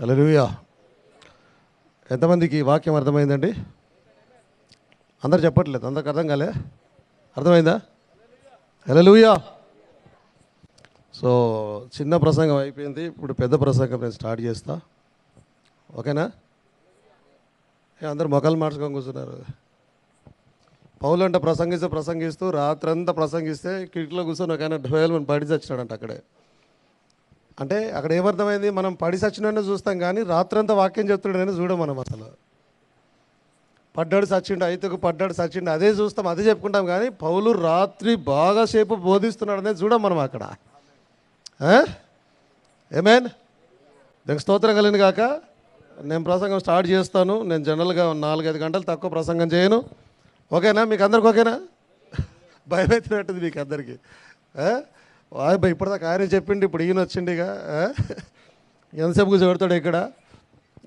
హల్లెలూయా. ఎంతమందికి వాక్యం అర్థమైందండి? అందరు చెప్పట్లేదు, అందరికి అర్థం కాలే? అర్థమైందా? హల్లెలూయా. సో చిన్న ప్రసంగం అయిపోయింది, ఇప్పుడు పెద్ద ప్రసంగం నేను స్టార్ట్ చేస్తా. ఓకేనా? అందరు మొక్కలు మార్చుకొని కూర్చున్నారు. పౌలు అంటే ప్రసంగిస్తూ రాత్రంతా ప్రసంగిస్తే కిటికీలో కూర్చొని ఒక ఆయన 12 మంది పడి చచ్చినాడంట అక్కడే. అంటే అక్కడ ఏమర్థమైంది? మనం పడి చచ్చినట్టు చూస్తాం కానీ రాత్రంతా వాక్యం చెప్తున్నాడని చూడం మనం. అసలు పడ్డాడు చచ్చిండు, ఐతుకు పడ్డాడు చచ్చిండు అదే చూస్తాం, అదే చెప్పుకుంటాం కానీ పౌలు రాత్రి బాగా సేపు బోధిస్తున్నాడు అనేది చూడం మనం అక్కడ. ఏమేన్ దానికి స్తోత్రం కలిగిన కాక నేను ప్రసంగం స్టార్ట్ చేస్తాను. నేను జనరల్గా 4-5 గంటలు తక్కువ ప్రసంగం చేయను. ఓకేనా? మీకు అందరికి ఓకేనా? భయపెట్టినట్టుంది మీకు అందరికీ. ఇప్పటిదాకా ఆయన చెప్పిండి, ఇప్పుడు ఈయన వచ్చిండి. ఇక ఎంతసేపు కూర్చోబెడతాడు ఇక్కడ?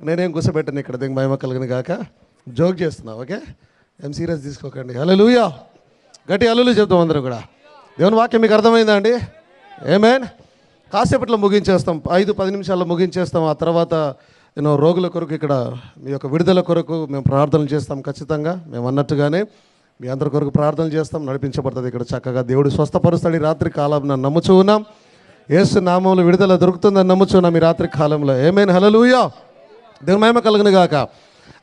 నేనేం కూర్చోబెట్టాను ఇక్కడ. దీనికి భయం కలిగిన కాక జోక్ చేస్తున్నా. ఓకే, ఏం సీరియస్ తీసుకోకండి. హల్లెలూయా. గట్టి హల్లెలూయా చెప్తాం అందరూ కూడా. దేవుని వాక్యం మీకు అర్థమైందా అండి? ఏమేన్? కాసేపట్లో ముగించేస్తాం, 5-10 నిమిషాల్లో ముగించేస్తాం. ఆ తర్వాత రోగుల కొరకు, ఇక్కడ మీ యొక్క విడుదల కొరకు మేము ప్రార్థనలు చేస్తాం. ఖచ్చితంగా మేము అన్నట్టుగానే మీ అందరి కొరకు ప్రార్థన చేస్తాం. నడిపించబడుతుంది ఇక్కడ చక్కగా. దేవుడు స్వస్థపరుస్తాడు. ఈ రాత్రి కాలం నన్ను నమ్ముచూ ఉన్నాం. యేసు నామములో విడుదల దొరుకుతుందని నమ్ముచున్నాం ఈ రాత్రి కాలంలో. ఏమేన్? హల్లెలూయా. దేవుని మహిమ కలుగును గాక.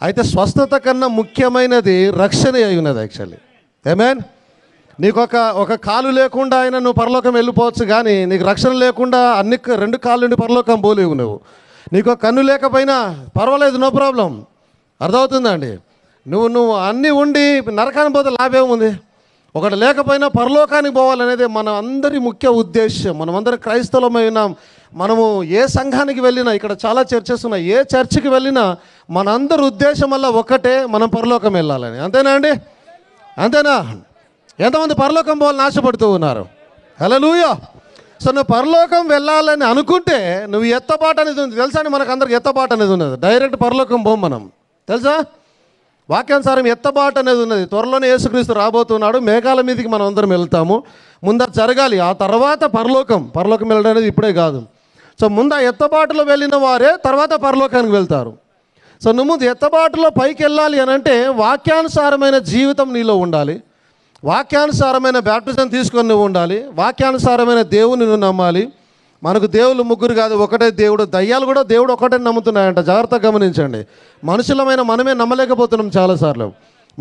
అయితే స్వస్థత కన్నా ముఖ్యమైనది రక్షణ అయి ఉన్నది యాక్చువల్లీ. ఏమేన్? నీకు ఒక కాలు లేకుండా అయినా నువ్వు పరలోకం వెళ్ళిపోవచ్చు, కానీ నీకు రక్షణ లేకుండా 2 కాళ్ళు నుండి పరలోకం పోలేవు. నీకు కన్ను లేకపోయినా పర్వాలేదు, నో ప్రాబ్లం. అర్థమవుతుందా అండి? నువ్వు అన్నీ ఉండి నరకానికి పోతే లాభం ఉంది. ఒకటి లేకపోయినా పరలోకానికి పోవాలనేది మన అందరి ముఖ్య ఉద్దేశం. మనమందరం క్రైస్తవులమైన మనము ఏ సంఘానికి వెళ్ళినా, ఇక్కడ చాలా చర్చెస్ ఉన్నాయి, ఏ చర్చికి వెళ్ళినా మనందరి ఉద్దేశం వల్ల ఒకటే, మనం పరలోకం వెళ్ళాలని. అంతేనా అండి? అంతేనా? ఎంతమంది పరలోకం పోవాలని ఆశపడుతూ ఉన్నారు? హల్లెలూయా. సో నువ్వు పరలోకం వెళ్ళాలని అనుకుంటే నువ్వు ఎత్తబాటు అనేది ఉంది. తెలుసా అండి? మనకు అందరికి ఎత్తబాటు అనేది ఉన్నది. డైరెక్ట్ పరలోకం పోం మనం, తెలుసా? వాక్యానుసారం ఎత్తబాటు అనేది ఉన్నది. త్వరలోనే యేసుక్రీస్తు రాబోతున్నాడు. మేఘాల మీదకి మనం అందరం వెళ్తాము. ముందు జరగాలి, ఆ తర్వాత పరలోకం వెళ్ళడం అనేది ఇప్పుడే కాదు. సో ముందు ఆ ఎత్తబాటులో వెళ్ళిన వారే తర్వాత పరలోకానికి వెళ్తారు. సో నువ్వు ముందు ఎత్తబాటులో పైకి వెళ్ళాలి అని అంటే వాక్యానుసారమైన జీవితం నీలో ఉండాలి. వాక్యానుసారమైన బ్యాప్టిజం తీసుకొని నువ్వు ఉండాలి. వాక్యానుసారమైన దేవుని నువ్వు నమ్మాలి. మనకు దేవుళ్ళు 3 కాదు, ఒకటే దేవుడు. దయ్యాలు కూడా దేవుడు ఒకటే నమ్ముతున్నాయంట. జాగ్రత్తగా గమనించండి. మనుషులమైన మనమే నమ్మలేకపోతున్నాం చాలాసార్లు.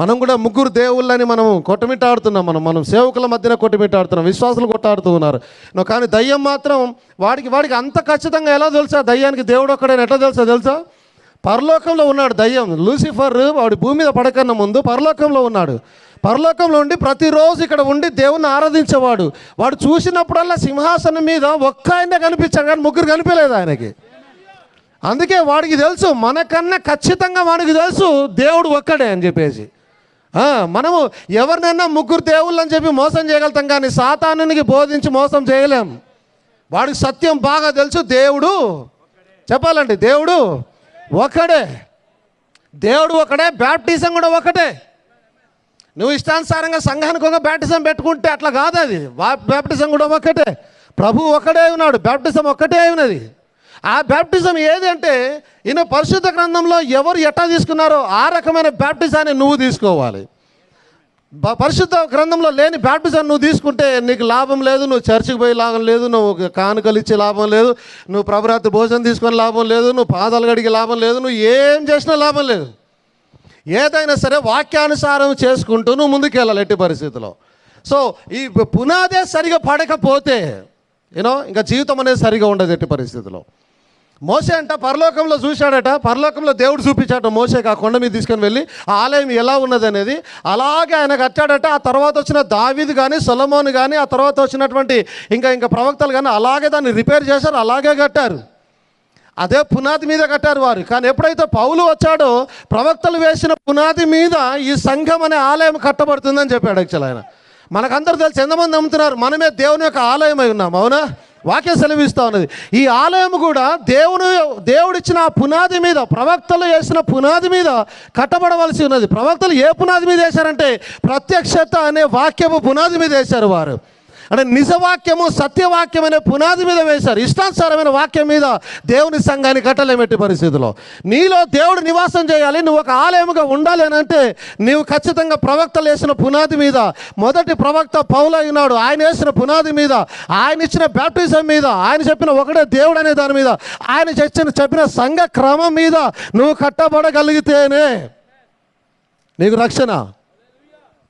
మనం కూడా 3 దేవుళ్ళని మనం కొట్టమిట్టాడుతున్నాం. మనం సేవకుల మధ్యన కొట్టమిట్టాడుతున్నాం, విశ్వాసులు కొట్టాడుతూ ఉన్నారు. కానీ దయ్యం మాత్రం వాడికి అంత ఖచ్చితంగా ఎలా తెలుసా? దయ్యానికి దేవుడు ఒక్కడని ఎట్లా తెలుసా? పరలోకంలో ఉన్నాడు దయ్యం. లూసిఫర్ వాడి భూమి మీద పడకన్నా ముందు పరలోకంలో ఉన్నాడు. పరలోకంలో ఉండి ప్రతిరోజు ఇక్కడ ఉండి దేవుణ్ణి ఆరాధించేవాడు. వాడు చూసినప్పుడల్లా సింహాసనం మీద ఒక్క ఆయనే కనిపించాడు, కానీ 3 కనిపించలేదు ఆయనకి. అందుకే వాడికి తెలుసు, మనకన్నా ఖచ్చితంగా వాడికి తెలుసు దేవుడు ఒక్కడే అని చెప్పేసి. మనము ఎవరినైనా 3 దేవుళ్ళు అని చెప్పి మోసం చేయగలుగుతాం, కానీ సాతానునికి బోధించి మోసం చేయలేం. వాడికి సత్యం బాగా తెలుసు. దేవుడు చెప్పాలండి, దేవుడు ఒకడే. దేవుడు ఒకడే, బ్యాప్టిజం కూడా ఒకటే. నువ్వు ఇష్టానుసారంగా సంఘానికి ఒక బ్యాప్టిజం పెట్టుకుంటే అట్లా కాదు. అది బ్యాప్టిజం కూడా ఒకటే. ప్రభు ఒకడే ఉన్నాడు, బ్యాప్టిజం ఒక్కటే ఉన్నది. ఆ బ్యాప్టిజం ఏది అంటే ఈయన పరిశుద్ధ గ్రంథంలో ఎవరు ఎట్లా తీసుకున్నారో ఆ రకమైన బ్యాప్టిజాన్ని నువ్వు తీసుకోవాలి. పరిశుద్ధ గ్రంథంలో లేని బ్యాప్టిజం నువ్వు తీసుకుంటే నీకు లాభం లేదు. నువ్వు చర్చికి పోయి లాభం లేదు, నువ్వు కానుకలు ఇచ్చే లాభం లేదు, నువ్వు ప్రభురాత్రి భోజనం తీసుకొని లాభం లేదు, నువ్వు పాదాలు గడిగే లాభం లేదు, నువ్వు ఏం చేసినా లాభం లేదు. ఏదైనా సరే వాక్యానుసారం చేసుకుంటూ నువ్వు ముందుకు వెళ్ళాలి ఎట్టి పరిస్థితిలో. సో ఈ పునాదే సరిగా పడకపోతే ఇంకా జీవితం అనేది సరిగా ఉండదు ఎట్టి పరిస్థితిలో. మోసే అంట పరలోకంలో చూశాడట, పరలోకంలో దేవుడు చూపించాట మోసేకి ఆ కొండ మీద తీసుకొని వెళ్ళి ఆ ఆలయం ఎలా ఉన్నది అనేది. అలాగే ఆయన కట్టాడట. ఆ తర్వాత వచ్చిన దావీదు కానీ సొలొమోను కానీ ఆ తర్వాత వచ్చినటువంటి ఇంకా ప్రవక్తలు కానీ అలాగే దాన్ని రిపేర్ చేశారు, అలాగే కట్టారు. అదే పునాది మీద కట్టారు వారు. కానీ ఎప్పుడైతే పౌలు వచ్చాడో ప్రవక్తలు వేసిన పునాది మీద ఈ సంఘం అనే ఆలయం కట్టబడుతుందని చెప్పాడు. యాక్చువల్ ఆయన మనకందరూ తెలుసు, ఎంతమంది నమ్ముతున్నారు మనమే దేవుని యొక్క ఆలయమై ఉన్నాం? అవునా? వాక్యం సెలవిస్తూ ఉన్నది. ఈ ఆలయం కూడా దేవుడిచ్చిన ఆ పునాది మీద, ప్రవక్తలు వేసిన పునాది మీద కట్టబడవలసి ఉన్నది. ప్రవక్తలు ఏ పునాది మీద వేశారంటే ప్రత్యక్షత అనే వాక్యపు పునాది మీద వేశారు వారు. అంటే నిజవాక్యము సత్యవాక్యం అనే పునాది మీద వేశారు. ఇష్టానుసారమైన వాక్యం మీద దేవుని సంఘాన్ని కట్టలేమెట్టి పరిస్థితిలో. నీలో దేవుడు నివాసం చేయాలి, నువ్వు ఒక ఆలయముగా ఉండాలి అని అంటే నీవు ఖచ్చితంగా ప్రవక్తలు వేసిన పునాది మీద, మొదటి ప్రవక్త పౌలు ఉన్నాడు, ఆయన వేసిన పునాది మీద, ఆయన ఇచ్చిన బ్యాప్టిజం మీద, ఆయన చెప్పిన ఒకటే దేవుడు అనే దాని మీద, ఆయన చెప్పిన సంఘ క్రమం మీద నువ్వు కట్టబడగలిగితేనే నీకు రక్షణ.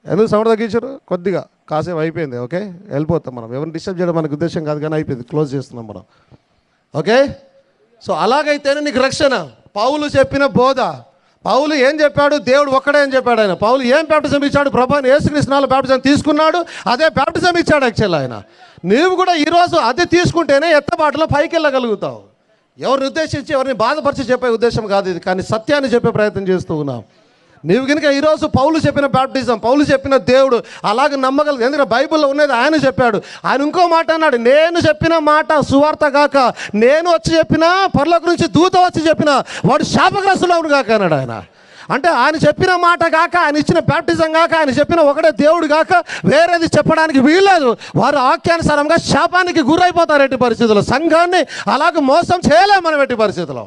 ఎందుకు సౌండ్ తగ్గించారు? కొద్దిగా కాసేపు అయిపోయింది. ఓకే, వెళ్ళిపోతాం మనం. ఎవరిని డిస్టర్బ్ చేయడం మనకు ఉద్దేశం కాదు, కానీ అయిపోయింది, క్లోజ్ చేస్తున్నాం మనం. ఓకే, సో అలాగైతేనే నీకు రక్షణ. పౌలు చెప్పిన బోధ, పౌలు ఏం చెప్పాడు? దేవుడు ఒక్కడే అని చెప్పాడు. ఆయన పౌలు ఏం బ్యాప్టిజం ఇచ్చాడు? ప్రభువైన యేసుక్రీస్తు నామములో బ్యాప్టిజం తీసుకున్నాడు, అదే బ్యాప్టిజం ఇచ్చాడు యాక్చువల్ ఆయన. నీవు కూడా ఈరోజు అది తీసుకుంటేనే ఎత్తబాటులో పైకి వెళ్ళగలుగుతావు. ఎవరిని ఉద్దేశించి ఎవరిని బాధపరిచి చెప్పే ఉద్దేశం కాదు ఇది, కానీ సత్యాన్ని చెప్పే ప్రయత్నం చేస్తూ ఉన్నాం. నీవు కనుక ఈరోజు పౌలు చెప్పిన బ్యాప్టిజం, పౌలు చెప్పిన దేవుడు అలాగే నమ్మగలదు. ఎందుకంటే బైబిల్లో ఉన్నది ఆయన చెప్పాడు. ఆయన ఇంకో మాట అన్నాడు, నేను చెప్పిన మాట సువార్త కాక, నేను వచ్చి చెప్పినా, పరలోకం నుంచి దూత వచ్చి చెప్పినా వాడు శాపగ్రస్తులు అవును కాక అన్నాడు ఆయన. అంటే ఆయన చెప్పిన మాట కాక, ఆయన ఇచ్చిన బ్యాప్టిజం కాక, ఆయన చెప్పిన ఒకటే దేవుడు కాక వేరేది చెప్పడానికి వీల్లేదు. వారు వాక్యానుసారంగా శాపానికి గురైపోతారు ఎట్టి పరిస్థితుల్లో. సంఘాన్ని అలాగే మోసం చేయలేము మనం ఎట్టి పరిస్థితుల్లో.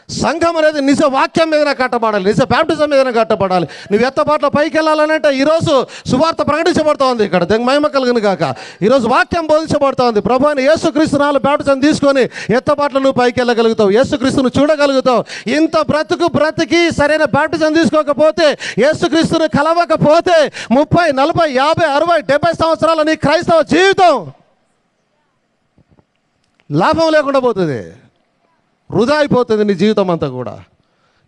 సంఘం అనేది నిజ వాక్యం మీదనే కట్టబడాలి, నిజ బ్యాప్టిజం మీదనే కట్టబడాలి. నువ్వు ఎత్తబాట్లో పైకి వెళ్ళాలనంటే ఈరోజు సువార్త ప్రకటించబడుతూ ఉంది. ఇక్కడ దేవుని మహిమ కలుగును గాక. ఈరోజు వాక్యం బోధించబడుతూ ఉంది. ప్రభువైన యేసుక్రీస్తు నామములో బ్యాప్టిజం తీసుకొని ఎత్తబాట్లో నువ్వు పైకి వెళ్ళగలుగుతావు, యేసుక్రీస్తును చూడగలుగుతావు. ఇంత బ్రతికి సరైన బ్యాప్టిజం తీసుకోకపోతే, యేసుక్రీస్తును కలవకపోతే 30, 40, 50, 60, 70 సంవత్సరాల నీ క్రైస్తవ జీవితం లాభం లేకుండా పోతుంది, వృధా అయిపోతుంది నీ జీవితం అంతా కూడా.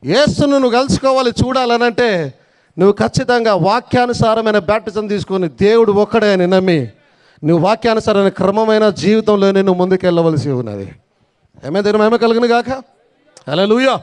యేసును నువ్వు కలుసుకోవాలి, చూడాలనంటే నువ్వు ఖచ్చితంగా వాక్యానుసారమైన బ్యాప్టిజం తీసుకొని దేవుడు ఒక్కడే అని నమ్మి నువ్వు వాక్యానుసారమైన క్రమమైన జీవితంలోనే నువ్వు ముందుకు వెళ్ళవలసి ఉన్నది. ఏమైనా దగ్గర మహిమ కలుగును గాక. హల్లెలూయా.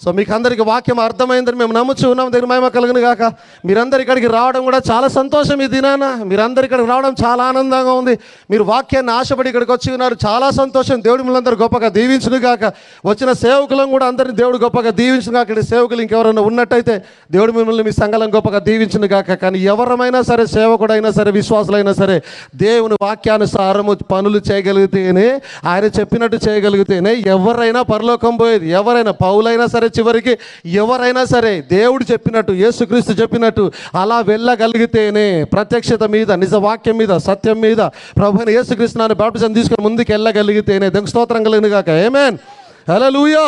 సో మీకు అందరికీ వాక్యం అర్థమైందని మేము నమ్ముచూ ఉన్నాం. దగ్గర మహిమ కలుగును గాక. మీరందరు ఇక్కడికి రావడం కూడా చాలా సంతోషం. ఈ దినాన మీరందరు ఇక్కడికి రావడం చాలా ఆనందంగా ఉంది. మీరు వాక్యాన్ని ఆశపడి ఇక్కడికి వచ్చి ఉన్నారు, చాలా సంతోషం. దేవుడు మిమ్మల్ని అందరూ గొప్పగా దీవించును గాక. వచ్చిన సేవకులను కూడా అందరినీ దేవుడు గొప్పగా దీవించును గాక. ఇక్కడ సేవకులు ఇంకెవరైనా ఉన్నట్టయితే దేవుడు మిమ్మల్ని మీ సంఘాలను గొప్పగా దీవించును గాక. కానీ ఎవరమైనా సరే, సేవకుడైనా సరే, విశ్వాసులైనా సరే, దేవుని వాక్యానుసారము పనులు చేయగలిగితేనే, ఆయన చెప్పినట్టు చేయగలిగితేనే ఎవరైనా పరలోకం పోయేది. ఎవరైనా పౌలైనా సరే, చివరికి ఎవరైనా సరే దేవుడు చెప్పినట్టు, యేసుక్రీస్తు చెప్పినట్టు అలా వెళ్ళగలిగితేనే ప్రత్యక్షత మీద, నిజ వాక్యం మీద, సత్యం మీద ప్రభువైన యేసుక్రీస్తు నామములో బ్యాప్టిజం తీసుకొని ముందుకు వెళ్ళగలిగితేనే దేవునికి స్తోత్రం కలుగును గాక. ఆమేన్. హల్లెలూయా.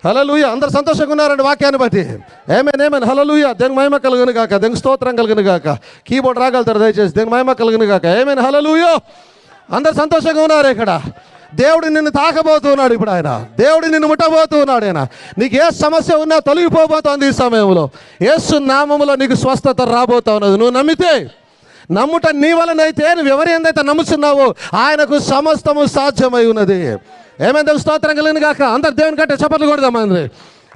హల్లెలూయా. అందరు సంతోషంగా ఉన్నారండి వాక్యాన్ని బట్టి. ఆమేన్, ఆమేన్. హల్లెలూయా. దేవునికి మహిమ కలుగును గాక. దేవునికి స్తోత్రం కలుగును గాక. కీబోర్డ్ రాగలుగుతారు దయచేసి. దేవునికి మహిమ కలుగును గాక. ఆమేన్. హల్లెలూయా. అందరు సంతోషంగా ఉన్నారు ఇక్కడ. దేవుడు నిన్ను తాకబోతున్నాడు ఇప్పుడు. ఆయన దేవుడు నిన్ను ముట్టబోతున్నాడు. ఆయన నీకు ఏ సమస్య ఉన్నా తొలగిపోబోతోంది ఈ సమయంలో. యేసు నామములో నీకు స్వస్థత రాబోతా ఉన్నది. నువ్వు నమ్మితే, నమ్ముట నీ వలనైతే, నువ్వు ఎవరి ఎందైతే నమ్ముతున్నావో ఆయనకు సమస్తము సాధ్యమై ఉన్నది. ఏమైంది? స్తోత్రం కలుగును గాక. అందరు దేవుని కంటే చప్పట్లు కొడదామంది.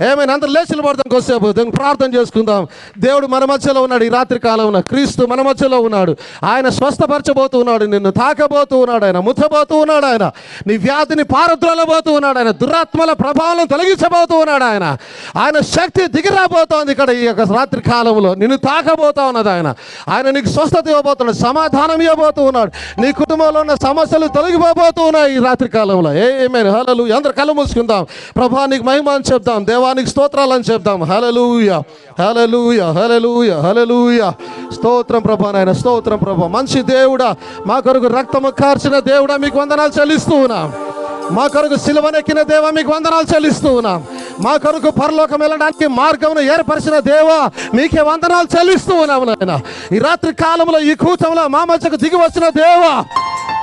ఏమైనా అందరూ లేచులు పడతాం, కొద్దిసేపు దేవుని ప్రార్థన చేసుకుందాం. దేవుడు మన మధ్యలో ఉన్నాడు. ఈ రాత్రి కాలంలో క్రీస్తు మన మధ్యలో ఉన్నాడు. ఆయన స్వస్థపరచబోతూ ఉన్నాడు, నిన్ను తాకబోతూ ఉన్నాడు, ఆయన ముచ్చబోతూ ఉన్నాడు, ఆయన నీ వ్యాధిని పారద్రోలబోతూ ఉన్నాడు, ఆయన దురాత్మల ప్రభావం తొలగించబోతూ ఉన్నాడు, ఆయన శక్తి దిగిరాబోతోంది ఇక్కడ ఈ యొక్క రాత్రి కాలంలో. నిన్ను తాకబోతా ఉన్నది ఆయన నీకు స్వస్థత ఇవ్వబోతున్నాడు, సమాధానం ఇవ్వబోతూ ఉన్నాడు. నీ కుటుంబంలో ఉన్న సమస్యలు తొలగిపోబోతూ ఉన్నాయి ఈ రాత్రి కాలంలో. ఆమేన్. హల్లెలూయా. అందరూ కళ్ళు మూసుకుందాం. ప్రభువా నీకు మహిమ అని చెప్దాం, దేవానికి స్తోత్రాలని చెప్దాం. హల్లెలూయా, హల్లెలూయా, హల్లెలూయా, హల్లెలూయా. స్తోత్రం ప్రభా, నాయన స్తోత్రం ప్రభా. మంచి దేవుడా, మా కొరకు రక్తము కార్చిన దేవుడా మీకు వందనాలు చెల్లిస్తూ ఉన్నాం. మా కొరకు సిలువనెక్కిన దేవా మీకు వందనాలు చెల్లిస్తూ ఉన్నాం. మా కొరకు పరలోకం వెళ్ళడానికి మార్గమును ఏర్పరిచిన దేవా మీకే వందనాలు చెల్లిస్తూ ఉన్నాము నాయన. ఈ రాత్రి కాలంలో ఈ కూటంలో మా మధ్యకు దిగి వచ్చిన దేవా,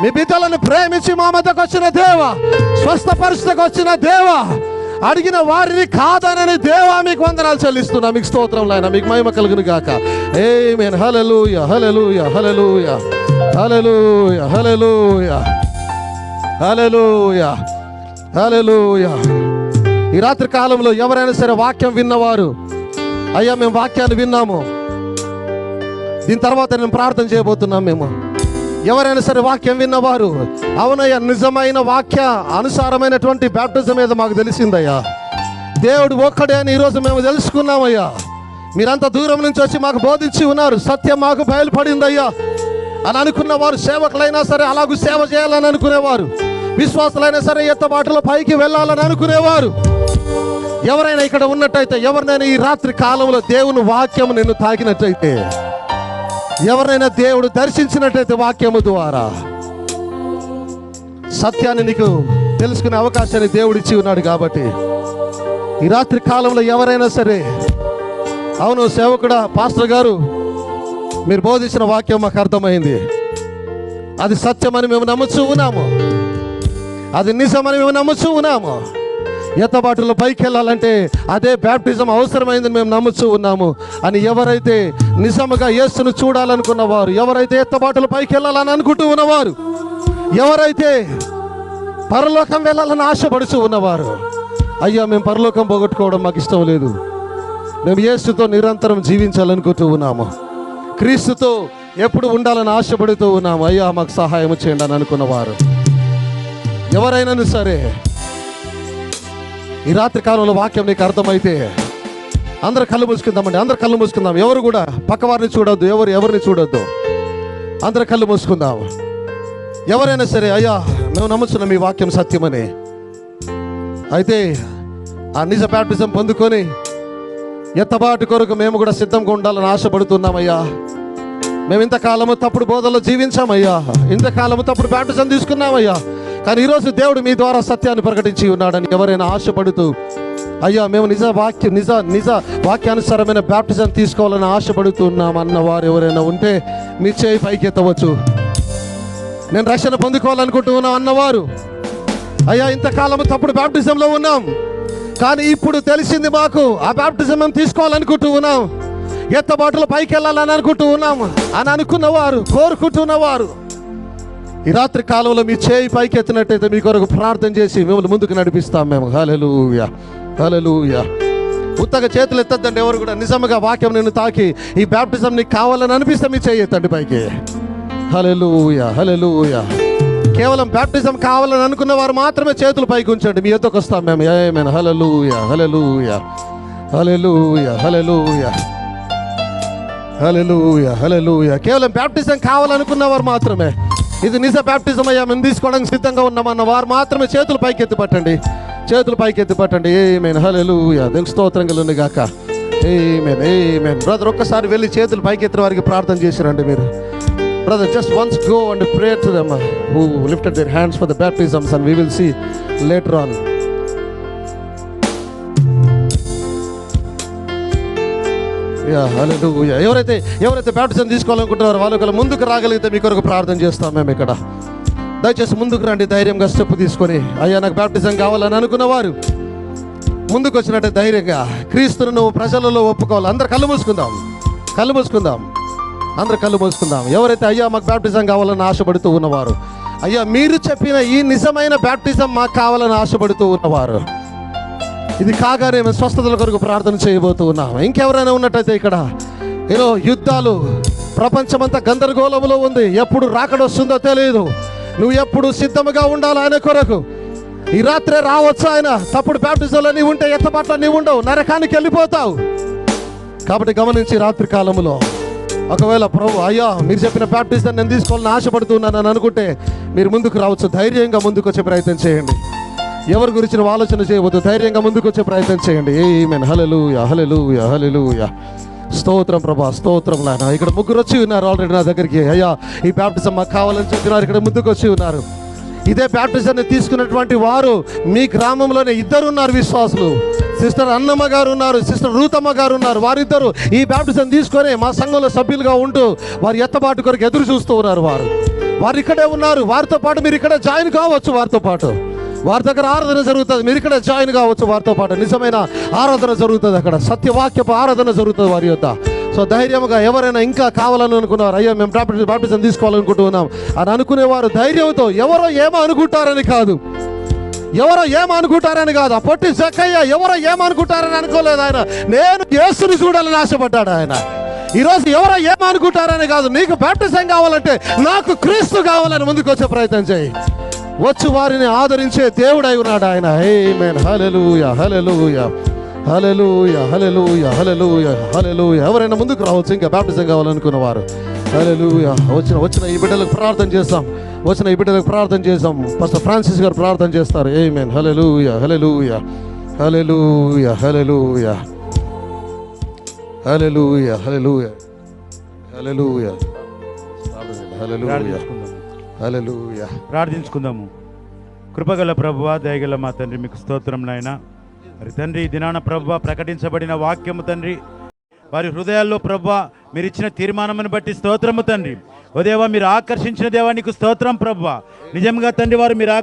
మీ బిడ్డలను ప్రేమించి మా మధ్యకు వచ్చిన దేవా, స్వస్థపరిచకు వచ్చిన దేవా, అడిగిన వారిని కాదనని దేవా మీకు వందనాలు చెల్లిస్తున్నా. మీకు స్తోత్రం నాయన. మీకు మహిమ కలుగును గాక. ఆమేన్. హల్లెలూయా, హల్లెలూయా, హల్లెలూయా, హల్లెలూయా, హల్లెలూయా, హల్లెలూయా, హల్లెలూయా. ఈ రాత్రి కాలంలో ఎవరైనా సరే వాక్యం విన్నవారు, అయ్యా మేము వాక్యాన్ని విన్నాము, దీని తర్వాత నేను ప్రార్థన చేయబోతున్నాం. మేము ఎవరైనా సరే వాక్యం విన్నవారు, అవునయ్యా నిజమైన వాక్య అనుసారమైనటువంటి బ్యాప్టిజం ఏదో మాకు తెలిసిందయ్యా, దేవుడు ఒక్కడే అని ఈరోజు మేము తెలుసుకున్నామయ్యా. మీరంతా దూరం నుంచి వచ్చి మాకు బోధించి ఉన్నారు, సత్యం మాకు బయలుపడిందయ్యా. అని అనుకున్నవారు, సేవకులైనా సరే అలాగూ సేవ చేయాలని అనుకునేవారు, విశ్వాసులైనా సరే ఎత్తబాటులో పైకి వెళ్ళాలని అనుకునేవారు ఎవరైనా ఇక్కడ ఉన్నట్టయితే, ఎవరినైనా ఈ రాత్రి కాలంలో దేవుని వాక్యం నిన్ను తాకినట్టయితే, ఎవరినైనా దేవుడు దర్శించినట్టయితే వాక్యము ద్వారా సత్యాన్ని నీకు తెలుసుకునే అవకాశాన్ని దేవుడు ఇచ్చి ఉన్నాడు. కాబట్టి ఈ రాత్రి కాలంలో ఎవరైనా సరే, అవును సేవకుడా, పాస్టర్ గారు మీరు బోధించిన వాక్యం మాకు అర్థమైంది, అది సత్యమని మేము నమ్ముచూ ఉన్నాము, అది నిజమని మేము నమ్ముచూ ఉన్నాము, ఎత్తబాటులో పైకి వెళ్ళాలంటే అదే బ్యాప్టిజం అవసరమైందని మేము నమ్ముచూ ఉన్నాము అని ఎవరైతే నిజముగా యేసును చూడాలనుకున్నవారు, ఎవరైతే ఎత్తబాటులో పైకి వెళ్ళాలని అనుకుంటూ ఉన్నవారు, ఎవరైతే పరలోకం వెళ్ళాలని ఆశపడుతూ ఉన్నవారు, అయ్యా మేము పరలోకం పోగొట్టుకోవడం మాకు ఇష్టం లేదు, మేము యేసుతో నిరంతరం జీవించాలనుకుంటూ ఉన్నాము, క్రీస్తుతో ఎప్పుడు ఉండాలని ఆశపడుతూ ఉన్నాము, అయ్యా మాకు సహాయం చేయండి అని అనుకున్నవారు ఎవరైనా సరే, ఈ రాత్రి కాలంలో వాక్యం నీకు అర్థమైతే అందరు కళ్ళు మూసుకుందామండి. అందరు కళ్ళు మూసుకుందాం. ఎవరు కూడా పక్కవారిని చూడొద్దు, ఎవరిని చూడొద్దు. అందరు కళ్ళు మూసుకుందాం. ఎవరైనా సరే, అయ్యా మేము నమ్ముతున్నాం మీ వాక్యం సత్యమని, అయితే ఆ నిజ బ్యాప్టిజం పొందుకొని ఎత్తబాటు కొరకు మేము కూడా సిద్ధంగా ఉండాలని ఆశపడుతున్నామయ్యా. మేము ఇంతకాలము తప్పుడు బోధనలో జీవించామయ్యా, ఇంతకాలము తప్పుడు బ్యాప్టిజం తీసుకున్నామయ్యా, కానీ ఈరోజు దేవుడు మీ ద్వారా సత్యాన్ని ప్రకటించి ఉన్నాడని ఎవరైనా ఆశపడుతూ, అయ్యా మేము నిజ వాక్యానుసారమైన బ్యాప్టిజం తీసుకోవాలని ఆశపడుతున్నాం అన్నవారు ఎవరైనా ఉంటే మీ చేయి పైకి ఎత్తవచ్చు. నేను రక్షణ పొందుకోవాలనుకుంటున్నాం అన్నవారు, అయ్యా ఇంతకాలము తప్పుడు బ్యాప్టిజంలో ఉన్నాం, కానీ ఇప్పుడు తెలిసింది మాకు ఆ బ్యాప్టిజం మేము తీసుకోవాలనుకుంటూ ఉన్నాం, ఎత్తబాటులో పైకి వెళ్ళాలని అనుకుంటూ ఉన్నాం అని అనుకున్నవారు, కోరుకుంటున్నవారు ఈ రాత్రి కాలంలో మీ చేయి పైకి ఎత్తినట్టయితే మీ కొరకు ప్రార్థన చేసి మిమ్మల్ని ముందుకు నడిపిస్తాం మేము. హల్లెలూయా, హల్లెలూయా. ఉత్తగా చేతులు ఎత్తద్దండి ఎవరు కూడా. నిజంగా వాక్యం నిన్ను తాకి ఈ బ్యాప్టిజం నీకు కావాలని అనిపిస్తే మీ చేయి ఎత్తండి పైకి. హల్లెలూయా, హల్లెలూయా. కేవలం బ్యాప్టిజం కావాలని అనుకున్న వారు మాత్రమే చేతులు పైకి ఉంచండి, మీ ఎత్తుకు వస్తాం మేము. ఆమేన్. హల్లెలూయా, హల్లెలూయా, హల్లెలూయా, హల్లెలూయా, హల్లెలూయా, హల్లెలూయా. కేవలం బ్యాప్టిజం కావాలనుకున్న వారు మాత్రమే, ఇది నిజ బ్యాప్టిజం అయ్యా మేము తీసుకోవడానికి సిద్ధంగా ఉన్నామన్న వారు మాత్రమే చేతులు పైకి ఎత్తి పట్టండి, చేతులు పైకి ఎత్తి పట్టండి. ఆమేన్. హల్లెలూయా. దేవుని స్తోత్రం కలుగును గాక. ఆమేన్, ఆమేన్. బ్రదర్ ఒక్కసారి వెళ్ళి చేతులు పైకి ఎత్తిన వారికి ప్రార్థన చేసిరండి మీరు. Brother, just once go and pray to them who lifted their hands for the baptisms, and we will see later on. Yeah, hallelujah. ఎవరైతే బ్యాప్టిజం తీసుకోవాలనుకుంటున్నారో వాళ్ళు ముందుకు రాగలిగితే మీ కొరకు ప్రార్థన చేస్తాం మేము ఇక్కడ. దయచేసి ముందుకు రండి, ధైర్యంగా స్టెప్ తీసుకొని. అయ్యా నాకు బ్యాప్టిజం కావాలని అనుకున్నవారు ముందుకు వచ్చినట్టే ధైర్యంగా క్రీస్తును నువ్వు ప్రజలలో ఒప్పుకోవాలి. అందరు కళ్ళు మూసుకుందాం, కళ్ళు మూసుకుందాం, అందరు కళ్ళు మూసుకుందాం. ఎవరైతే అయ్యా మాకు బ్యాప్టిజం కావాలని ఆశపడుతూ ఉన్నవారు, అయ్యా మీరు చెప్పిన ఈ నిజమైన బ్యాప్టిజం మాకు కావాలని ఆశపడుతూ ఉన్నవారు, ఇది కాగానే మేము స్వస్థతల కొరకు ప్రార్థన చేయబోతూ ఉన్నాం. ఇంకెవరైనా ఉన్నట్టయితే ఇక్కడ ఏదో యుద్ధాలు, ప్రపంచమంతా గందరగోళంలో ఉంది, ఎప్పుడు రాకడొస్తుందో తెలియదు, నువ్వు ఎప్పుడు సిద్ధముగా ఉండాలి ఆయన కొరకు. ఈ రాత్రే రావచ్చు ఆయన. తప్పుడు బ్యాప్టిజంలో నీవు ఉంటే ఎత్తబాట్లో నీవు ఉండవు, నరకానికి వెళ్ళిపోతావు. కాబట్టి గమనించి రాత్రి కాలంలో ఒకవేళ ప్రభు అయ్యా మీరు చెప్పిన బ్యాప్టిజం నేను తీసుకోవాలని ఆశపడుతున్నాను అని అనుకుంటే మీరు ముందుకు రావచ్చు. ధైర్యంగా ముందుకు వచ్చే ప్రయత్నం చేయండి. ఎవరి గురించిన ఆలోచన చేయవద్దు, ధైర్యంగా ముందుకు వచ్చే ప్రయత్నం చేయండి. ఆమేన్. హల్లెలూయా, హల్లెలూయా, హల్లెలూయా. స్తోత్రం ప్రభా, స్తోత్రం నాయన. ఇక్కడ ముగ్గురు వచ్చి ఉన్నారు ఆల్రెడీ నా దగ్గరికి. అయ్యా ఈ బ్యాప్టిజం మాకు కావాలని చెప్పినారు, ఇక్కడ ముందుకు వచ్చి ఉన్నారు. ఇదే బ్యాప్టిజాన్ని తీసుకున్నటువంటి వారు మీ గ్రామంలోనే ఇద్దరు ఉన్నారు విశ్వాసులు. సిస్టర్ అన్నమ్మ గారు ఉన్నారు, సిస్టర్ రూతమ్మ గారు ఉన్నారు. వారిద్దరు ఈ బ్యాప్టిజం తీసుకొని మా సంఘంలో సభ్యులుగా ఉంటూ వారి ఎత్తబాటు కొరకు ఎదురు చూస్తూ ఉన్నారు. వారు ఇక్కడే ఉన్నారు. వారితో పాటు మీరు ఇక్కడ జాయిన్ కావచ్చు. వారితో పాటు వారి దగ్గర ఆరాధన జరుగుతుంది, మీరు ఇక్కడ జాయిన్ కావచ్చు. వారితో పాటు నిజమైన ఆరాధన జరుగుతుంది, అక్కడ సత్యవాక్యపు ఆరాధన జరుగుతుంది వారి యొక్క. సో ధైర్యంగా ఎవరైనా ఇంకా కావాలని అనుకున్నారు, అయ్యా మేము బ్యాప్టిజం తీసుకోవాలనుకుంటున్నాం అని అనుకునేవారు ధైర్యంతో, ఎవరో ఏమో అనుకుంటారని కాదు, ఎవరో ఏమనుకుంటారని కాదు. ఆ పొట్టి జక్కయ్య ఎవరో ఏమనుకుంటారని అనుకోలేదు ఆయన. నేను యేసుని చూడాలని ఆశపడ్డాడు ఆయన. ఈరోజు ఎవరో ఏమనుకుంటారని కాదు, నీకు బ్యాప్టిజం కావాలంటే నాకు క్రీస్తు కావాలని ముందుకు వచ్చే ప్రయత్నం చేయి. వచ్చి వారిని ఆదరించే దేవుడై ఉన్నాడు ఆయన. ఆమేన్. హల్లెలూయా, హల్లెలూయా, హల్లెలూయా, హల్లెలూయా, హల్లెలూయా, హల్లెలూయా. ఎవరైనా ముందుకు రావచ్చు ఇంకా బ్యాప్టిజం కావాలనుకున్నవారు. హల్లెలూయా. వచ్చిన ఈ బిడ్డలకు ప్రార్థన చేస్తాం. పాస్టర్ ఫ్రాన్సిస్ గారు ప్రార్థన చేస్తారు. ఆమేన్. హల్లెలూయా, హల్లెలూయా, హల్లెలూయా, హల్లెలూయా, హల్లెలూయా, హల్లెలూయా, హల్లెలూయా, హల్లెలూయా, హల్లెలూయా. ప్రార్థించుకుందాము. కృపగల ప్రభువా, దయగల మా తండ్రి, మీకు స్తోత్రం నాయనా. మరి తండ్రి, ఈ దినాన ప్రభువా ప్రకటించబడిన వాక్యము తండ్రి, వారి హృదయాల్లో ప్రభువా మీరు ఇచ్చిన తీర్మానమును బట్టి స్తోత్రము తండ్రి. ఓ దేవా, మీరు ఆకర్షించిన దేవా నీకు స్తోత్రం ప్రభువా. నిజంగా తండ్రి, వారు మీరు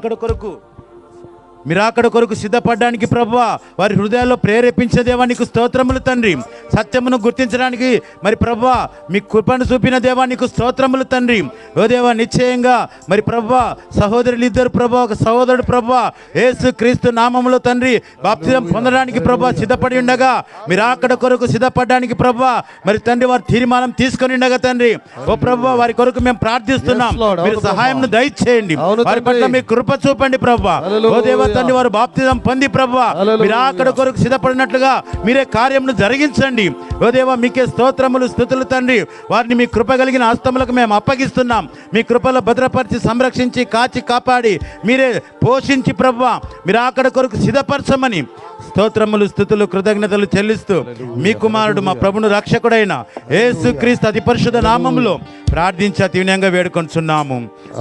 అక్కడ కొరకు సిద్ధపడడానికి ప్రభువా వారి హృదయాల్లో ప్రేరేపించే దేవా నీకు స్తోత్రములు తండ్రి. సత్యమును గుర్తించడానికి మరి ప్రభువా మీ కృపను చూపిన దేవా నీకు స్తోత్రములు తండ్రి. ఓ దేవా, నిశ్చయంగా మరి ప్రభువా సహోదరులు ఇద్దరు ప్రభువా, ఒక సహోదరుడు ప్రభువా యేసు క్రీస్తు నామములో తండ్రి బాప్తిజం పొందడానికి ప్రభువా సిద్ధపడి ఉండగా, మీరు అక్కడ కొరకు సిద్ధపడడానికి ప్రభువా మరి తండ్రి వారి తీర్మానం తీసుకొని ఉండగా తండ్రి, ఓ ప్రభువా వారి కొరకు మేము ప్రార్థిస్తున్నాం. మీరు సహాయం దయచేయండి, వారి పట్ల మీ కృప చూపండి ప్రభువా. ఓ దేవా తండ్రి, వారు బాప్తిజం పొంది ప్రభువా మీరు అక్కడ కొరకు సిద్ధపడినట్లుగా మీరే కార్యమును జరిగించండి. ఓ దేవా, మీకే స్తోత్రములు స్తుతులు తండ్రి. వారిని మీ కృప కలిగిన హస్తములకు మేము అప్పగిస్తున్నాం. మీ కృపలో భద్రపరిచి సంరక్షించి కాచి కాపాడి మీరే పోషించి ప్రభువా మీరు అక్కడ కొరకు సిద్ధపరచమని స్తోత్రములు స్తుతులు కృతజ్ఞతలు చెల్లిస్తూ మీ కుమారుడు మా ప్రభును రక్షకుడైన యేసు క్రీస్తు అతి పరిశుద్ధ నామములో ప్రార్థించి అతివినయంగా వేడుకొంటున్నాము.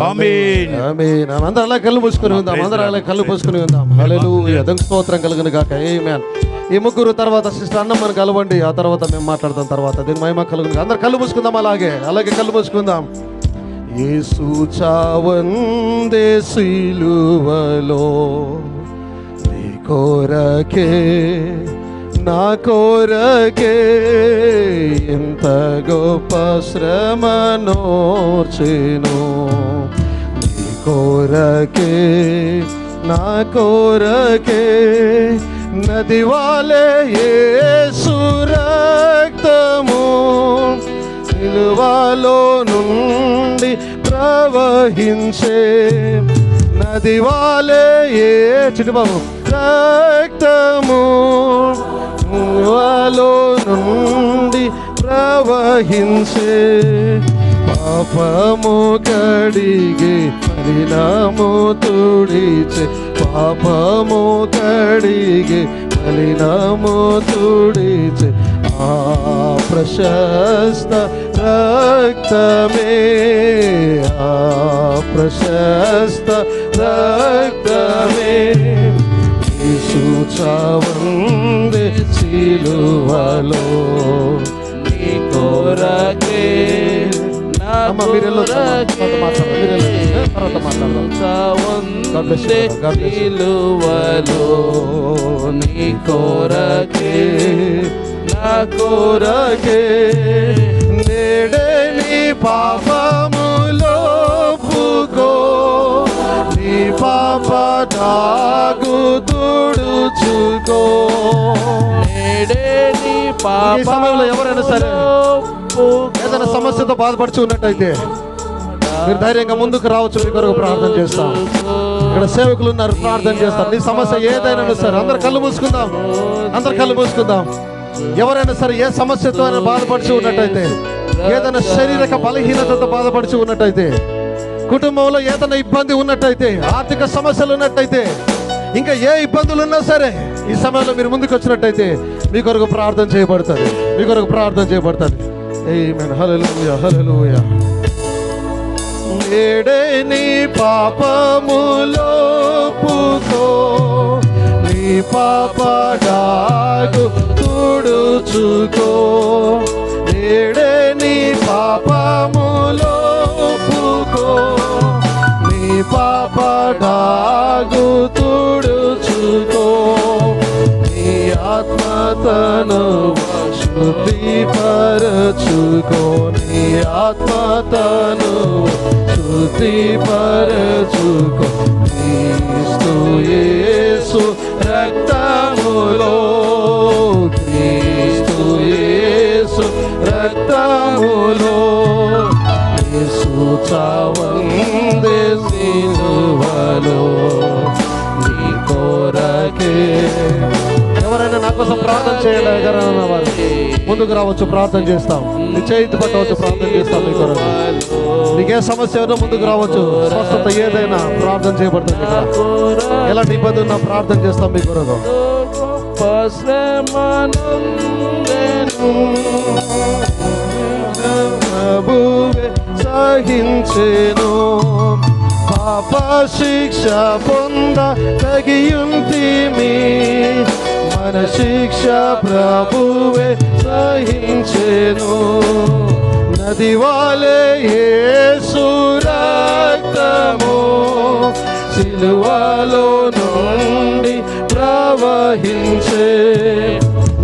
ఆమేన్. ఆమేన్. అందరూ అలా కళ్ళు మూసుకొని ఉందాం. హల్లెలూయా. స్తోత్రం కలుగును గాక. ఆమేన్. ఈ ముగ్గురు తర్వాత సిస్టర్ అన్నమ్మని కలవండి. ఆ తర్వాత మేము మాట్లాడతాం. తర్వాత దీని మహిమ కలుగును. అందరు కళ్ళు మూసుకుందాం. అలాగే కళ్ళు మూసుకుందాం. యేసు చావందే సిలువలో నీ కోరకే నా కోరకే ఎంత గొప్ప శ్రమనోర్చెను. నీ కోరకే నా కోరకే నది వాలే యేసు రక్తము సిలువలో నుండి ప్రవహించే. నది వాలే చిటిబాబు రక్తము సిలువలో నుండి ప్రవహించే. పాపము కడిగి మలినము తుడిచే. పాపము కడిగి మలినము తుడిచే. ఆ ప్రశస్త రక్తమే, ఆ ప్రశస్త రక్తమే యేసు చావందే సిలువలో నీ కోరకే నా కోరకే చావందే సిలువలో నీ కోరకే నా కోరకే నేడే నీ పాపములో పుగో నీ పాప దాగు తుడుచుకో. నేడే నీ పాప సమయంలో ఎవరైనా సరే ఏదైనా సమస్యతో బాధపడుచు ఉన్నట్టయితే మీరు ధైర్యంగా ముందుకు రావచ్చు. మీ కొరకు ప్రార్థన చేస్తాం. ఇక్కడ సేవకులు ఉన్నారు, ప్రార్థన చేస్తారు. నీ సమస్య ఏదైనా సరే అందరు కళ్ళు మూసుకుందాం. ఎవరైనా సరే ఏ సమస్యతో అయినా బాధపడుచు ఉన్నట్టయితే, ఏదైనా శారీరక బలహీనతతో బాధపడుచు ఉన్నట్టయితే, కుటుంబంలో ఏదైనా ఇబ్బంది ఉన్నట్టయితే, ఆర్థిక సమస్యలు ఉన్నట్టయితే, ఇంకా ఏ ఇబ్బందులు ఉన్నా సరే ఈ సమయంలో మీరు ముందుకు వచ్చినట్టయితే మీ కొరకు ప్రార్థన చేయబడుతుంది. ఆమేన్. హల్లెలూయా, హల్లెలూయా. నేడే నీ పాపములో పుగో నీ పాప దాగు తుడుచుకో. నేడే నీ పాపములో పుగో నీ పాప దాగు తుడుచుకో. నీ ఆత్మతను శుద్ధిపరచుకో. నీ ఆత్మతను శుద్ధిపరచుకో. క్రీస్తు యేసు రక్తములో, క్రీస్తు యేసు రక్తములో యేసు చావందే సిలువలో నీ కోరకే. ఎవరైనా నాకు కోసం ప్రార్థన చేయగలరన్న వారు ముందుకు రావచ్చు, ప్రార్థన చేస్తాం. నీ చేతి పట్టవచ్చు, ప్రార్థన చేస్తాం. మీ కొరకు నీకే సమస్య ఏదో ముందుకు రావచ్చు. స్వస్థత ఏదైనా ప్రార్థన చేయబడుతుంది. ఎలాంటి ఇబ్బంది ఉన్నా ప్రార్థన చేస్తాం మీ కొరకు. సహించెను పాప శిక్ష పొంద తగియుంటిమి, మన శిక్ష ప్రభువే సహించెను. నది వాలే యేసు రక్తము సిలువలో నుండి ప్రవహించే,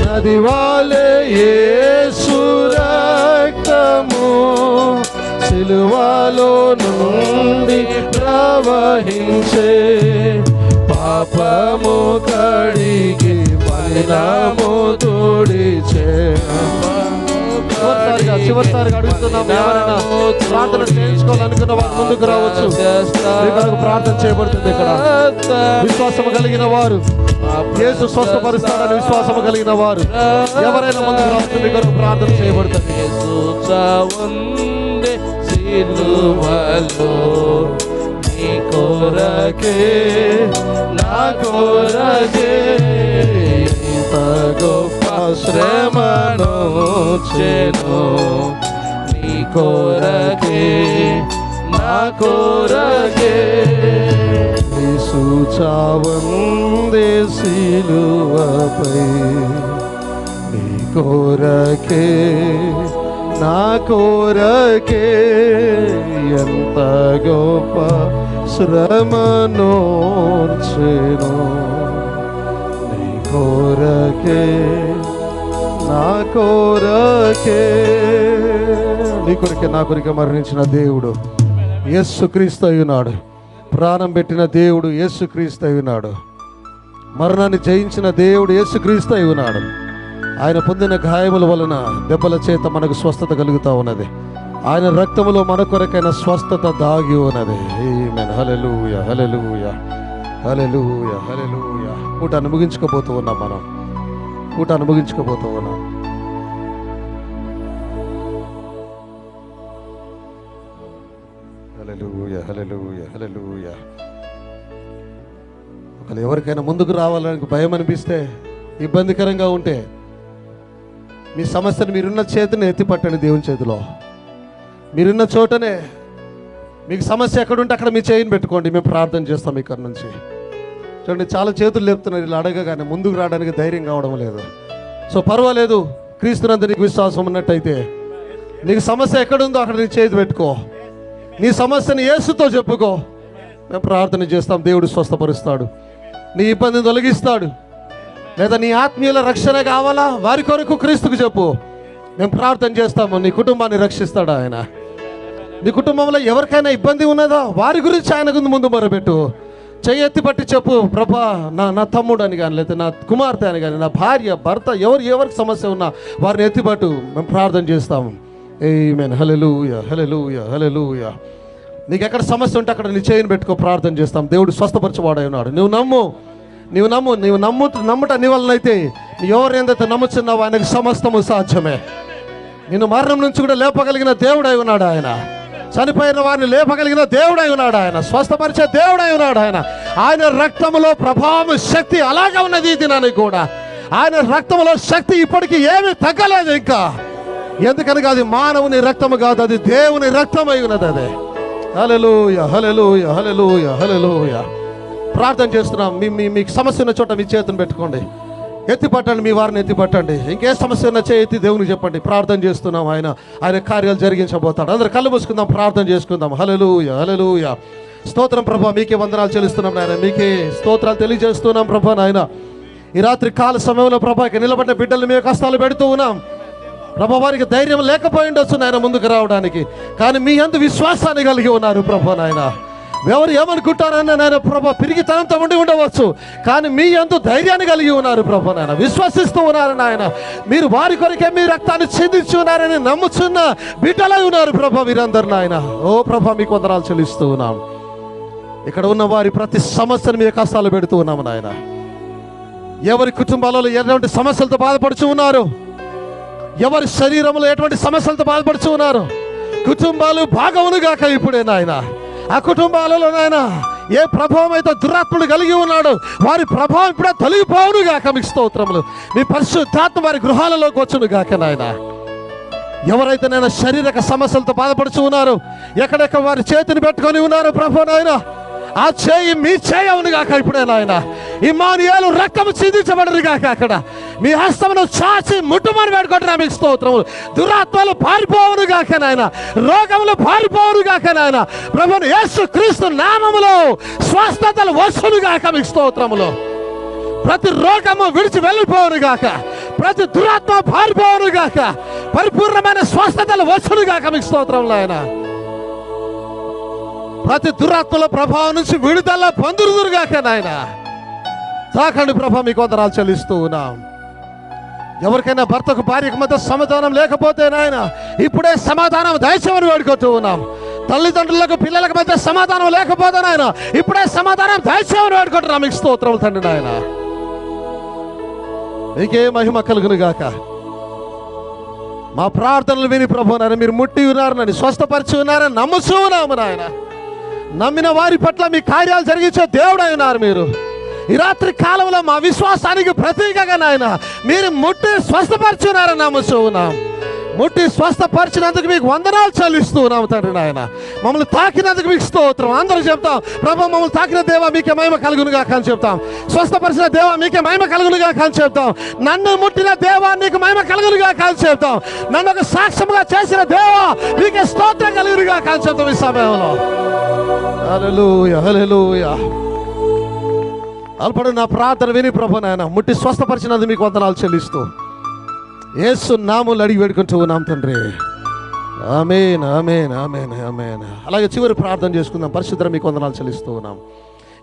నది వాలే యేసు రక్తము సిలువలో నుండి ప్రవహించే, పాపము కడిగి మలినము తుడిచే. చివరిసారిగా అడుగుతున్నాం, ఎవరైనా ప్రార్థన చేయించుకోవాలనుకున్న వారు ముందుకు రావచ్చు. ప్రార్థన చేయబడుతుంది. ఇక్కడ విశ్వాసం కలిగిన వారు, యేసు స్వస్థపరుస్తాడని విశ్వాసం కలిగిన వారు ఎవరైనా ముందుకు రావచ్చు. మీ కొరకు ప్రార్థన చేయబడుతుంది. నీ కొరకే నా కొరకే ఇంత గొప్ప శ్రమను చేను, నీ కొరకే నా కొరకే యేసు చావందే సిలువపై, నీ కొరకే నా కొరకే ఎంత గొప్ప శ్రమనోర్చెను, నీ కొరకే నా కొరకే. నీ కొరకే నా కొరకే మరణించిన దేవుడు యేసుక్రీస్తు అయ్యున్నాడు. ప్రాణం పెట్టిన దేవుడు యేసుక్రీస్తు అయ్యున్నాడు. మరణాన్ని జయించిన దేవుడు యేసుక్రీస్తు అయ్యున్నాడు. ఆయన పొందిన గాయముల వలన దెబ్బల చేత మనకు స్వస్థత కలుగుతూ ఉన్నది. ఆయన రక్తములో మన కొరకైన స్వస్థత దాగి ఉన్నది. ఆమేన్. హల్లెలూయా, హల్లెలూయా, హల్లెలూయా, హల్లెలూయా. కూటాన్ని ముగించుకోబోతూ ఉన్నాం. మనం కూటాన్ని ముగించుకోబోతూ ఉన్నాం. హల్లెలూయా, హల్లెలూయా, హల్లెలూయా. ఒకవేళ ఎవరికైనా ముందుకు రావాలని భయం అనిపిస్తే, ఇబ్బందికరంగా ఉంటే, మీ సమస్యను మీరున్న చేతిని ఎత్తిపట్టండి. దేవుని చేతిలో మీరున్న చోటనే మీకు సమస్య ఎక్కడుంటే అక్కడ మీ చేయిని పెట్టుకోండి. మేము ప్రార్థన చేస్తాం ఇక్కడ నుంచి. చూడండి, చాలా చేతులు లేపుతున్నారు. ఇలా అడగగానే ముందుకు రావడానికి ధైర్యం కావడం లేదు. సో పర్వాలేదు, క్రీస్తునందు నీకు విశ్వాసం ఉన్నట్టయితే నీకు సమస్య ఎక్కడుందో అక్కడ నీ చేతి పెట్టుకో. నీ సమస్యని యేసుతో చెప్పుకో. మేము ప్రార్థన చేస్తాం. దేవుడు స్వస్థపరుస్తాడు, నీ ఇబ్బందిని తొలగిస్తాడు. లేదా నీ ఆత్మీయుల రక్షణ కావాలా, వారి కొరకు క్రీస్తుకు చెప్పు. మేము ప్రార్థన చేస్తాము. నీ కుటుంబాన్ని రక్షిస్తాడు ఆయన. నీ కుటుంబంలో ఎవరికైనా ఇబ్బంది ఉన్నదా, వారి గురించి ఆయన ముందు మొరపెట్టు. చెయ్యి ఎత్తి పట్టి చెప్పు, ప్రభా నా తమ్ముడు అని కానీ, లేదా నా కుమార్తె అని కానీ, నా భార్య భర్త ఎవరికి సమస్య ఉన్నా వారిని ఎత్తిపట్టు. మేము ప్రార్థన చేస్తాము. ఆమేన్. హల్లెలూయా, హల్లెలూయా, హల్లెలూయా. నీకు ఎక్కడ సమస్య ఉంటే అక్కడ నీ చేయిని పెట్టుకో. ప్రార్థన చేస్తాం. దేవుడు స్వస్థపరచవాడై ఉన్నాడు. నువ్వు నమ్ముట నీ వలనైతే, ఎవరు ఏందైతే నమ్ముచున్నావో ఆయనకు సమస్తము సాధ్యమే. నిన్ను మరణం నుంచి కూడా లేపగలిగిన దేవుడై ఉన్నాడు ఆయన. చనిపోయిన వారిని లేపగలిగిన దేవుడై ఉన్నాడు ఆయన. స్వస్థపరిచే దేవుడై ఉన్నాడు ఆయన. ఆయన రక్తములో ప్రభావం, శక్తి అలాగే ఉన్నది ఈ దినానికి కూడా. ఆయన రక్తములో శక్తి ఇప్పటికీ ఏమీ తగ్గలేదు ఇంకా. ఎందుకనగా అది మానవుని రక్తము కాదు, అది దేవుని రక్తమై ఉన్నది. అదే హల్లెలూయా, హల్లెలూయా, హల్లెలూయా, హల్లెలూయా. ప్రార్థన చేస్తున్నాం. మీకు సమస్య ఉన్న చోట మీ చేతిని పెట్టుకోండి. ఎత్తి పట్టండి, మీ వారిని ఎత్తి పట్టండి. ఇంకే సమస్య ఉన్న చేతి దేవునికి చెప్పండి. ప్రార్థన చేస్తున్నాం. ఆయన కార్యాలు జరిగించబోతాడు. అందరూ కళ్ళు మూసుకుందాం, ప్రార్థన చేసుకుందాం. హల్లెలూయా, హల్లెలూయా. స్తోత్రం ప్రభా, మీకే వందనాలు చెల్లిస్తున్నాం నాయన. మీకే స్తోత్రాలు తెలియజేస్తున్నాం ప్రభా నాయన. ఈ రాత్రి కాల సమయంలో ప్రభా నిలబడిన బిడ్డలు మీ కష్టాలు పెడుతూ ఉన్నాం ప్రభా. వారికి ధైర్యం లేకపోయి ఉండొచ్చు నాయన ముందుకు రావడానికి, కానీ మీ అందు విశ్వాసాన్ని కలిగి ఉన్నారు ప్రభా నాయన. ఎవరు ఏమనుకుంటారన్న నాయన ప్రభా, పిరిగితనంతో ఉండి ఉండవచ్చు, కానీ మీ అందు ధైర్యాన్ని కలిగి ఉన్నారు ప్రభా నాయన. విశ్వసిస్తూ ఉన్నారు నాయన. మీరు వారి కొరకే మీ రక్తాన్ని చిందించి ఉన్నారని నమ్ముచున్న బిడ్డలై ఉన్నారు ప్రభా వీరందరూ నాయన. ఓ ప్రభా, మీకు వందనాలు చెల్లిస్తూ ఉన్నాం. ఇక్కడ ఉన్న వారి ప్రతి సమస్యను మీ కష్టాలు పెడుతూ ఉన్నాము నాయన. ఎవరి కుటుంబాలలో ఎటువంటి సమస్యలతో బాధపడుచు ఉన్నారు, ఎవరి శరీరంలో ఎటువంటి సమస్యలతో బాధపడుచు ఉన్నారు, కుటుంబాలు బాగవునుగాక ఇప్పుడే నాయన. ఆ కుటుంబాలలో నాయన ఏ ప్రభావం అయితే దురాత్ముడు కలిగి ఉన్నాడు, వారి ప్రభావం ఇప్పుడే తొలగిపోవునుగాక. మీకు స్తోత్రములు. మీ పరిశుద్ధాత్మ వారి గృహాలలోకి వచ్చునుగాక నాయన. ఎవరైతే నేను శారీరక సమస్యలతో బాధపడుచు ఉన్నారు, ఎక్కడెక్కడ వారి చేతిని పెట్టుకొని ఉన్నారు ప్రభు నాయన, ఆ చేయి మీ చేయి అవునుగాక ఇప్పుడే నాయన. ఇమ్మానుయేలు రక్తము చిందించబడరు గాక. అక్కడ మీ హస్తమును చాచి ముట్టుమని పెట్టుకుంటున్నా. మీకు స్తోత్రములు. దురాత్మలు పారిపోవును గాక నాయన, రోగములు పారిపోవును గాక నాయన. ప్రభువుని యేసు క్రీస్తు నామములో స్వస్థతలు వచ్చును గాక. మీకు స్తోత్రములు. ప్రతి రోగము విడిచి వెళ్ళిపోవును గాక, ప్రతి దురాత్మ పారిపోవును గాక, పరిపూర్ణమైన స్వస్థతలు వచ్చును గాక. మీకు స్తోత్రములు ఆయన. ప్రతి దురాత్మల ప్రభావం నుంచి విడుదల పొందురుగాక నాయన. తాకండి ప్రభా, మీకు వందనాలు చెల్లిస్తూ ఉన్నాం. ఎవరికైనా భర్తకు భార్యకు మధ్య సమాధానం లేకపోతే నాయన ఇప్పుడే సమాధానం దయచేయమని వేడుకుంటూ ఉన్నాం. తల్లిదండ్రులకు పిల్లలకు మధ్య సమాధానం లేకపోతే నాయన ఇప్పుడే సమాధానం దయచేయమని వేడుకుంటున్నాం. మీకు స్తోత్రములు తండ్రి నాయన. మీకే మహిమ కలుగును గాక. మా ప్రార్థనలు విని ప్రభు నాయన మీరు ముట్టి ఉన్నారని, స్వస్థపరిచి ఉన్నారని నమ్ముచూ ఉన్నాము నాయన. నమ్మిన వారి పట్ల మీ కార్యాలు జరిగించే దేవుడై ఉన్నారు మీరు. ఈ రాత్రి కాలంలో మా విశ్వాసానికి ప్రతీకగా నాయన మీరు ముట్టి స్వస్థపరిచున్నారని నమ్ముచూ ఉన్నాం. ముట్టి స్వస్థపరిచినందుకు మీకు వందనాలు చెల్లిస్తూ ఉన్నాము తండ్రి నాయన. మమ్మల్ని తాకినందుకు మీకు స్తోత్రం. అందరూ చెప్తాం ప్రభు, మమ్మల్ని తాకిన దేవా మీకే మహిమ కలుగునుగా అని చెప్తాం. స్వస్థపరిచిన దేవా మీకే మహిమ కలుగునుగా అని చెప్తాం. నన్ను ముట్టిన దేవా నీకు మహిమ కలుగునుగా అని చెప్తాం. నన్ను ఒక సాక్ష్యంగా చేసిన దేవా మీకే స్తోత్రం కలుగునుగా అని చెప్తాం. ఈ సమయంలో హల్లెలూయా, హల్లెలూయా. అల్పడు నా ప్రార్థన విని ప్రభు నాయన ముట్టి స్వస్థపరిచినందుకు మీకు వందనాలు చెల్లిస్తూ యేసు నామములో అడిగి వేడుకుంటూ ఉన్నాం తండ్రి. ఆమేన్, ఆమేన్, ఆమేన్, ఆమేన్. అలాగే చివరి ప్రార్థన చేసుకుందాం. పరిశుద్ధ మీకు వందనాలు చెల్లిస్తూ ఉన్నాం.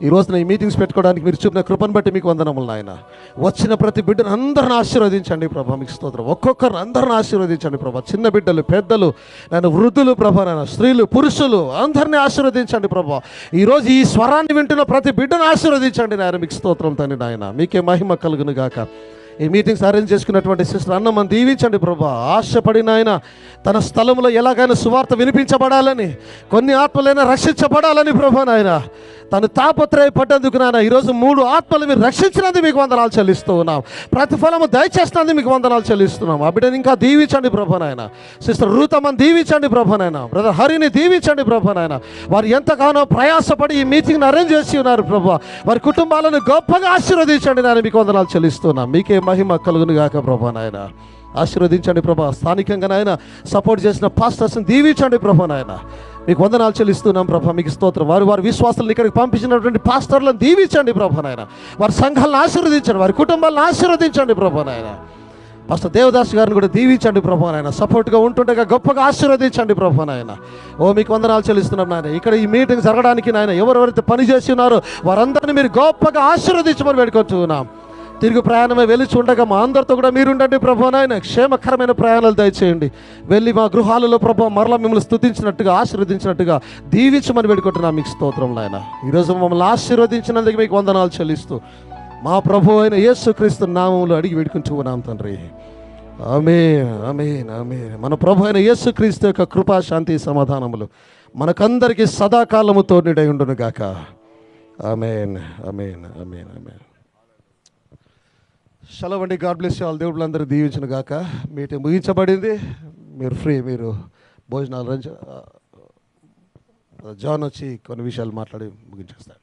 ఈ రోజున ఈ మీటింగ్స్ పెట్టుకోవడానికి మీరు చూపిన కృపను బట్టి మీకు వందనములు నాయన. వచ్చిన ప్రతి బిడ్డను అందరిని ఆశీర్వదించండి ప్రభా. మీకు స్తోత్రం. ఒక్కొక్కరిని అందరిని ఆశీర్వదించండి ప్రభా. చిన్న బిడ్డలు, పెద్దలు, నేను వృద్ధులు ప్రభా, నేను స్త్రీలు, పురుషులు అందరినీ ఆశీర్వదించండి ప్రభా. ఈరోజు ఈ స్వరాన్ని వింటున్న ప్రతి బిడ్డను ఆశీర్వదించండి నాయన. మీకు స్తోత్రం తండ్రి నాయన. మీకే మహిమ కలుగును గాక. ఈ మీటింగ్స్ అరేంజ్ చేసుకున్నటువంటి సిస్టర్ అన్నమ్మని దీవించండి ప్రభా. ఆశపడిన ఆయన తన స్థలంలో ఎలాగైనా సువార్త వినిపించబడాలని, కొన్ని ఆత్మలైనా రక్షించబడాలని ప్రభా నాయన తను తాపత్రయపడ్డందుకు నాయన ఈరోజు 3 ఆత్మలు మీరు రక్షించినందుకు మీకు వందనాలు చెల్లిస్తూ ఉన్నాం. ప్రతిఫలము దయచేసినందుకు మీకు వందనాలు చెల్లిస్తున్నాం. ఆ బిడ్డని ఇంకా దీవించండి ప్రభా నాయన. సిస్టర్ రూతమ్మని దీవించండి ప్రభా నాయన. బ్రదర్ హరిని దీవించండి ప్రభా నాయన. వారు ఎంతగానో ప్రయాసపడి ఈ మీటింగ్ని అరేంజ్ చేసి ఉన్నారు ప్రభా. వారి కుటుంబాలను గొప్పగా ఆశీర్వదించండి నాయన. మీకు వందనాలు చెల్లిస్తున్నాం. మీకే మహిమ కలుగును గాక ప్రభా నాయన. ఆశీర్వదించండి ప్రభా. స్థానికంగా నాయన సపోర్ట్ చేసిన పాస్టర్స్ని దీవించండి ప్రభా నాయన. మీకు వందనాలు చెల్లిస్తున్నాం ప్రభా. మీకు స్తోత్రం. వారి విశ్వాసాలను ఇక్కడికి పంపించినటువంటి పాస్టర్లను దీవించండి ప్రభా నాయన. వారి సంఘాలను ఆశీర్వదించండి, వారి కుటుంబాలను ఆశీర్వదించండి ప్రభా నాయన. పాస్టర్ దేవదాస్ గారిని కూడా దీవించండి ప్రభా నాయన. సపోర్ట్గా ఉంటుండగా గొప్పగా ఆశీర్వదించండి ప్రభా నాయన. ఓ మీకు వందనాలు చెల్లిస్తున్నాం నాయన. ఇక్కడ ఈ మీటింగ్ జరగడానికి నాయన ఎవరెవరైతే పని చేసి ఉన్నారో వారందరినీ మీరు గొప్పగా ఆశీర్వదించమని వేడుకుంటున్నాం. తిరుగు ప్రయాణమే వెలిచి ఉండగా మా అందరితో కూడా మీరుండండి ప్రభు నాయన. క్షేమకరమైన ప్రయాణాలు దయచేయండి. వెళ్ళి మా గృహాలలో ప్రభు మరలా మిమ్మల్ని స్తుతించినట్టుగా, ఆశీర్వదించినట్టుగా దీవించమని వేడుకుంటున్నాం. మీకు స్తోత్రం నాయన. ఈరోజు మమ్మల్ని ఆశీర్వదించినందుకు మీకు వందనాలు చెల్లిస్తూ మా ప్రభు అయిన యేసుక్రీస్తు నామములో అడిగి వేడుకుంటూ ఉన్నాం తండ్రి. ఆమేన్, ఆమేన్, ఆమేన్. మన ప్రభు అయిన యేసుక్రీస్తు యొక్క కృపా, శాంతి, సమాధానములు మనకందరికీ సదాకాలము తోడునిడై ఉండును గాక. Amen, amen, amen, amen. సెలవండి. God bless you all. దేవుళ్ళందరూ దీవించును గాక. మీటింగ్ ముగించబడింది. మీరు ఫ్రీ. మీరు భోజనాలు జాన్ వచ్చి కొన్ని విషయాలు మాట్లాడి ముగించేస్తాడు.